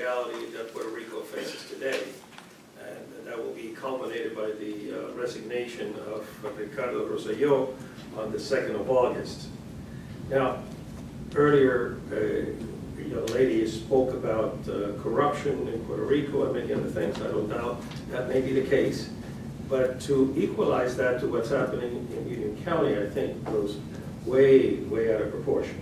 reality that Puerto Rico faces today. And that will be culminated by the resignation of Ricardo Rosselló on the 2nd of August. Now, earlier, a young lady spoke about corruption in Puerto Rico and many other things. I don't doubt that may be the case. But to equalize that to what's happening in Union County, I think goes way, way out of proportion.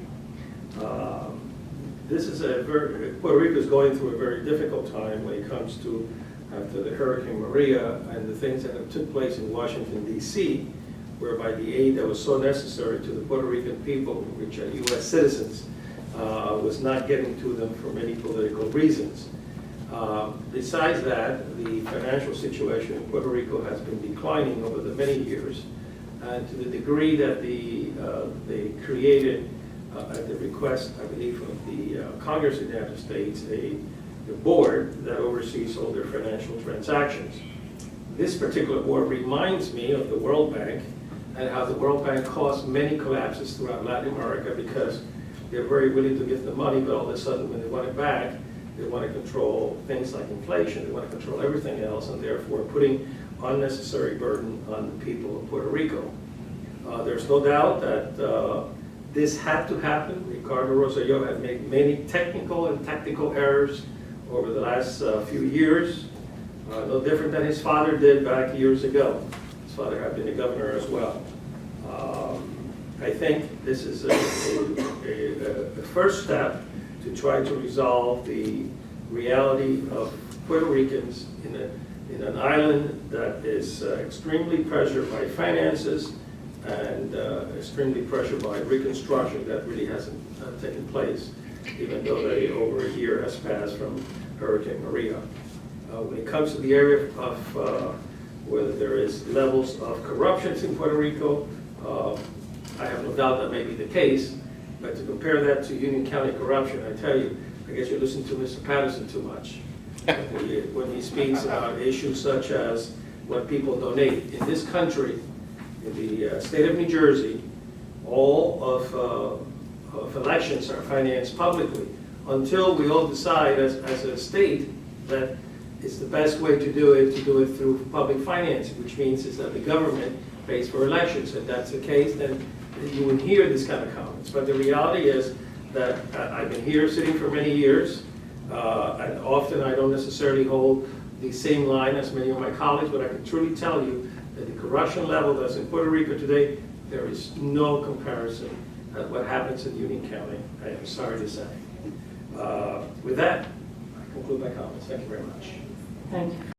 Puerto Rico is going through a very difficult time when it comes to, after the Hurricane Maria and the things that have took place in Washington, D.C., whereby the aid that was so necessary to the Puerto Rican people, which are U.S. citizens, was not getting to them for many political reasons. Besides that, the financial situation in Puerto Rico has been declining over the many years, and to the degree that they created, at the request, I believe, of the Congress of the United States, a board that oversees all their financial transactions. This particular board reminds me of the World Bank and how the World Bank caused many collapses throughout Latin America because they're very willing to give the money, but all of a sudden when they want it back, they want to control things like inflation, they want to control everything else, and therefore putting unnecessary burden on the people of Puerto Rico. There's no doubt that this had to happen. Ricardo Rosselló had made many technical and tactical errors over the last few years, no different than his father did back years ago. His father had been a governor as well. I think this is a first step to try to resolve the reality of Puerto Ricans in an island that is extremely pressured by finances and extremely pressured by reconstruction that really hasn't taken place, even though over a year has passed from Hurricane Maria. When it comes to the area of whether there is levels of corruption in Puerto Rico, I have no doubt that may be the case, but to compare that to Union County corruption, I tell you, I guess you're listening to Mr. Patterson too much. When he speaks about issues such as what people donate. In this country, in the state of New Jersey, all of elections are financed publicly until we all decide as a state that it's the best way to do it through public financing, which means is that the government pays for elections. If that's the case, then you wouldn't hear this kind of comments. But the reality is that I've been here sitting for many years, and often I don't necessarily hold the same line as many of my colleagues, but I can truly tell you that the corruption level that's in Puerto Rico today, there is no comparison at what happens in Union County, I am sorry to say. With that, I conclude my comments. Thank you very much. Thank you.